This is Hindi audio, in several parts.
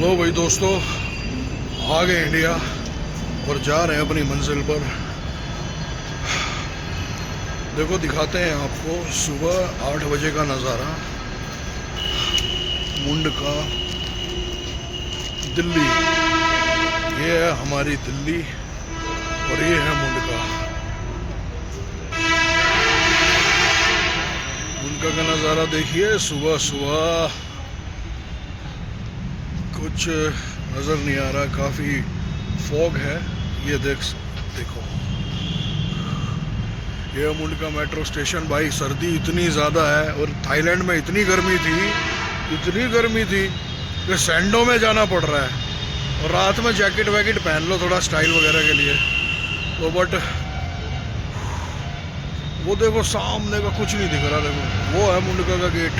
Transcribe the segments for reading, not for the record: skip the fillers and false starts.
लो भाई दोस्तों, आ गए इंडिया और जा रहे हैं अपनी मंजिल पर। देखो दिखाते हैं आपको सुबह 8 बजे का नज़ारा मुंड का। दिल्ली, ये है हमारी दिल्ली और ये है मुंड का। मुंड का नज़ारा देखिए। सुबह सुबह कुछ नज़र नहीं आ रहा, काफ़ी फॉग है। ये देखो, ये मुंड का मेट्रो स्टेशन। भाई सर्दी इतनी ज़्यादा है और थाईलैंड में इतनी गर्मी थी कि सैंडो में जाना पड़ रहा है। और रात में जैकेट वैकेट पहन लो थोड़ा स्टाइल वगैरह के लिए तो, बट वो देखो सामने का कुछ नहीं दिख रहा। देखो वो है मुंडका का गेट।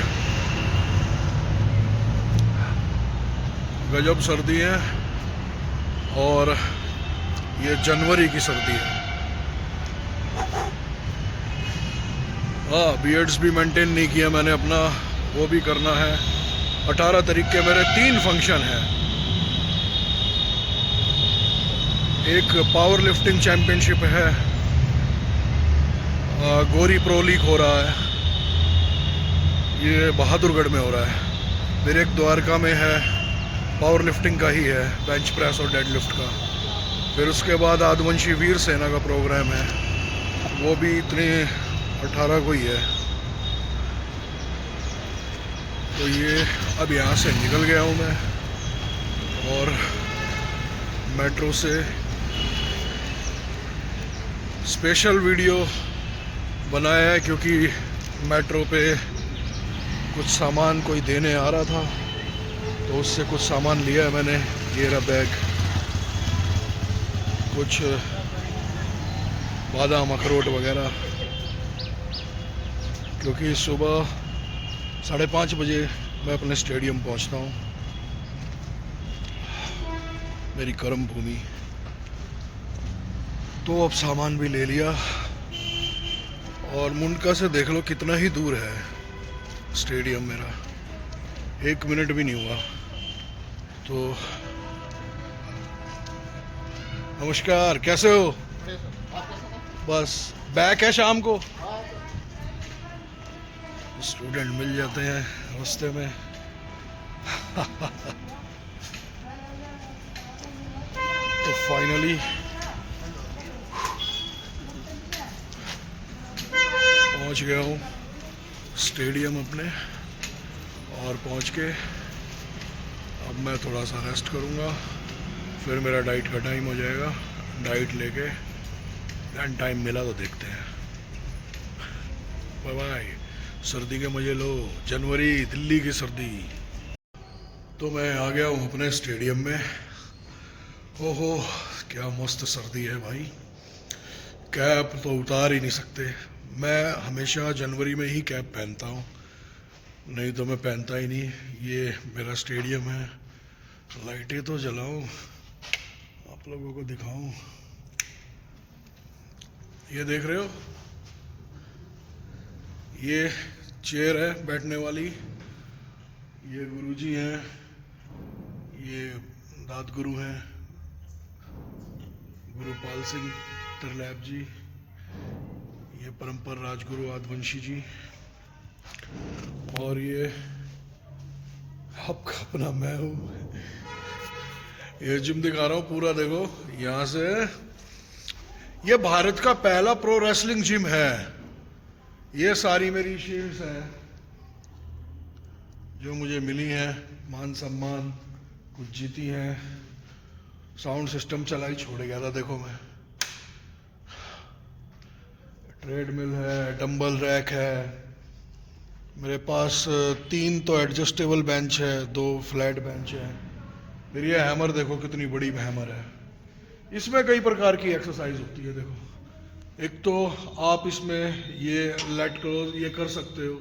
गजब सर्दी है और ये जनवरी की सर्दी है। हाँ, बियर्ड्स भी मेंटेन नहीं किया मैंने अपना, वो भी करना है। 18 तारीख के मेरे 3 फंक्शन हैं। एक पावर लिफ्टिंग चैंपियनशिप है, गोरी प्रो लीग हो रहा है, ये बहादुरगढ़ में हो रहा है। फिर एक द्वारका में है, पावर लिफ्टिंग का ही है, बेंच प्रेस और डेड लिफ्ट का। फिर उसके बाद आदिवंशी वीर सेना का प्रोग्राम है, वो भी इतने 18 को ही है। तो ये अब यहाँ से निकल गया हूँ मैं और मेट्रो से स्पेशल वीडियो बनाया है क्योंकि मेट्रो पे कुछ सामान कोई देने आ रहा था तो उससे कुछ सामान लिया है मैंने। ये रहा बैग, कुछ बादाम अखरोट वगैरह, क्योंकि सुबह 5:30 बजे मैं अपने स्टेडियम पहुंचता हूं, मेरी कर्म भूमि। तो अब सामान भी ले लिया और मुंडका से देख लो कितना ही दूर है स्टेडियम मेरा, 1 मिनट भी नहीं हुआ। तो नमस्कार, कैसे हो? बस बैक है शाम को, स्टूडेंट मिल जाते हैं रास्ते में। तो फाइनली पहुंच गया हूँ स्टेडियम अपने, और पहुंच के अब मैं थोड़ा सा रेस्ट करूँगा, फिर मेरा डाइट का टाइम हो जाएगा। डाइट लेके दैन टाइम मिला तो देखते हैं। Bye bye. सर्दी के मजे लो, जनवरी दिल्ली की सर्दी। तो मैं आ गया हूँ अपने स्टेडियम में। ओहो क्या मस्त सर्दी है भाई, कैप तो उतार ही नहीं सकते। मैं हमेशा जनवरी में ही कैप पहनता हूँ, नहीं तो मैं पहनता ही नहीं। ये मेरा स्टेडियम है, लाइटें तो जलाऊं आप लोगों को दिखाऊं। ये देख रहे हो, ये चेयर है बैठने वाली, ये गुरुजी हैं, ये दाद गुरु हैं, गुरुपाल सिंह तरलैब जी, ये परंपर राजगुरु आदिवंशी जी, और ये अपना मैं हूँ। ये जिम दिखा रहा हूँ पूरा, देखो यहाँ से। ये भारत का पहला प्रो रेसलिंग जिम है। ये सारी मेरी शील्ड्स हैं जो मुझे मिली हैं, मान सम्मान, कुछ जीती हैं। साउंड सिस्टम चला ही छोड़ गया था, देखो मैं। ट्रेडमिल है, डंबल रैक है मेरे पास, 3 तो एडजस्टेबल बेंच है, 2 फ्लैट बेंच है। फिर ये हैमर देखो कितनी बड़ी हैमर है, इसमें कई प्रकार की एक्सरसाइज होती है। देखो, एक तो आप इसमें ये लेट करो, ये कर सकते हो।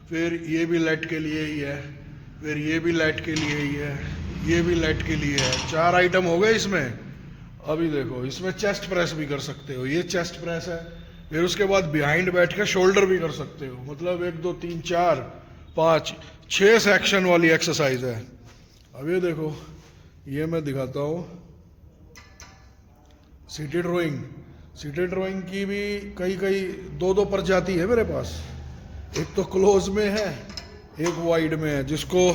फिर ये भी लेट के लिए ही है, फिर ये भी लेट के लिए ही है, ये भी लेट के लिए है। 4 आइटम हो गए इसमें। अभी देखो इसमें चेस्ट प्रेस भी कर सकते हो, ये चेस्ट प्रेस है। फिर उसके बाद बिहाइंड बैठ के शोल्डर भी कर सकते हो। मतलब 1 2 3 4 5 6 सेक्शन वाली एक्सरसाइज है। अब ये देखो, ये मैं दिखाता हूँ। सिटी ड्राइंग की भी कई कई दो दो प्रजाति है मेरे पास। एक तो क्लोज में है, एक वाइड में है। जिसको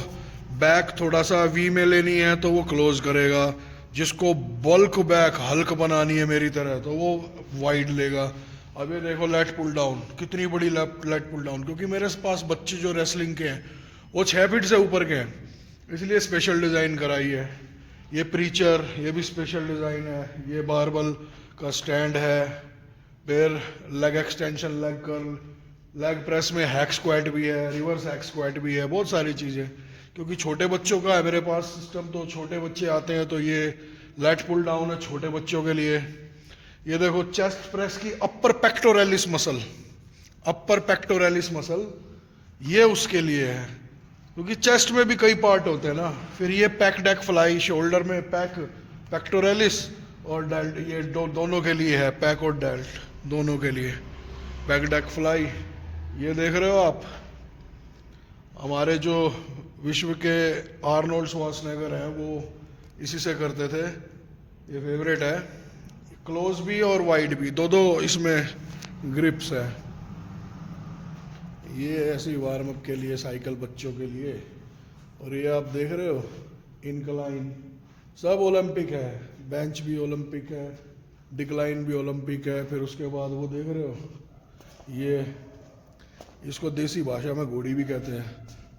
बैक थोड़ा सा वी में लेनी है तो वो क्लोज करेगा, जिसको बल्क बैक हल्क बनानी है मेरी तरह तो वो वाइड लेगा। अब ये देखो लेट पुल डाउन, कितनी बड़ी लेट पुल डाउन, क्योंकि मेरे पास बच्चे जो रेसलिंग के हैं वो 6 फीट से ऊपर के हैं, इसलिए स्पेशल डिज़ाइन कराई है। ये प्रीचर, ये भी स्पेशल डिज़ाइन है। ये बारबल का स्टैंड है, फिर leg extension, leg curl, leg press में हैक स्क्वाट भी है, रिवर्स हैक स्क्वाट भी है, बहुत सारी चीज़ें। क्योंकि छोटे बच्चों का है मेरे पास सिस्टम, तो छोटे बच्चे आते हैं तो ये लेट पुल डाउन है छोटे बच्चों के लिए। ये देखो चेस्ट प्रेस की अपर पेक्टोरेलिस मसल, अपर पेक्टोरेलिस मसल ये उसके लिए है, क्योंकि चेस्ट में भी कई पार्ट होते हैं ना। फिर ये पैक डेक फ्लाई, शोल्डर में पैक, पेक्टोरेलिस और डेल्ट, ये दोनों के लिए है, पैक और डेल्ट दोनों के लिए। पैक डेक फ्लाई ये देख रहे हो आप, हमारे जो विश्व के आर्नोल्ड श्वार्ज़नेगर हैं वो इसी से करते थे, ये फेवरेट है। क्लोज भी और वाइड भी, दो इसमें ग्रिप्स है। ये ऐसी वार्म अप के लिए साइकिल बच्चों के लिए। और ये आप देख रहे हो इनक्लाइन, सब ओलंपिक है, बेंच भी ओलंपिक है, डिक्लाइन भी ओलंपिक है। फिर उसके बाद वो देख रहे हो, ये इसको देसी भाषा में घोड़ी भी कहते हैं,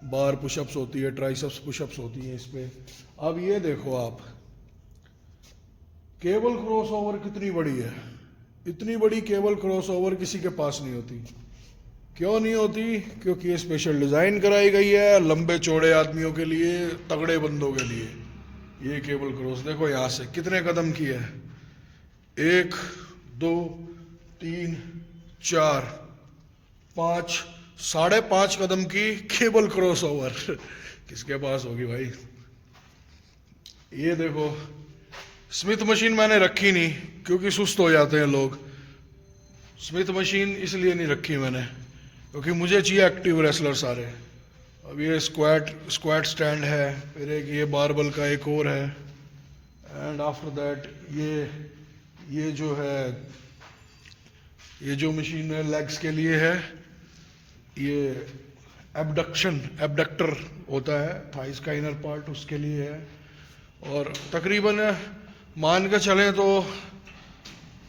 बार पुशअप्स होती है, ट्राइसेप्स पुशअप्स होती हैं इस पे। अब ये देखो आप, केबल क्रॉसओवर कितनी बड़ी है, इतनी बड़ी केबल क्रॉसओवर किसी के पास नहीं होती। क्यों नहीं होती? क्योंकि ये स्पेशल डिज़ाइन कराई गई है लंबे चौड़े आदमियों के लिए, तगड़े बंदों के लिए। ये केबल क्रॉस देखो यहाँ से कितने कदम की है, 1 2 3 4 5 5.5 कदम की केबल क्रॉसओवर किसके पास होगी भाई। ये देखो स्मिथ मशीन मैंने रखी नहीं क्योंकि सुस्त हो जाते हैं लोग। स्मिथ मशीन इसलिए नहीं रखी मैंने क्योंकि मुझे चाहिए एक्टिव रेसलर सारे। अब ये स्क्वाट स्टैंड है, फिर एक ये बारबल का एक और है, एंड आफ्टर दैट ये जो है, ये जो मशीन है लेग्स के लिए है, ये एबडक्टर होता है थाइस का इनर पार्ट, उसके लिए है। और तकरीबन मान के चलें तो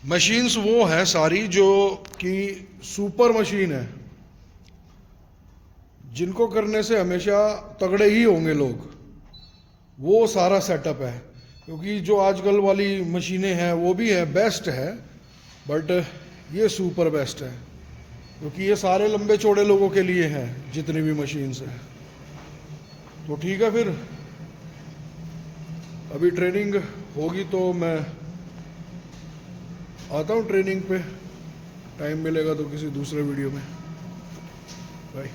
मशीन्स वो हैं सारी जो कि सुपर मशीन है, जिनको करने से हमेशा तगड़े ही होंगे लोग, वो सारा सेटअप है। क्योंकि जो आजकल वाली मशीनें हैं वो भी है, बेस्ट है, बट ये सुपर बेस्ट है क्योंकि ये सारे लंबे चौड़े लोगों के लिए हैं जितनी भी मशीन्स हैं। तो ठीक है, फिर अभी ट्रेनिंग होगी तो मैं आता हूँ ट्रेनिंग पे, टाइम मिलेगा तो किसी दूसरे वीडियो में। बाय।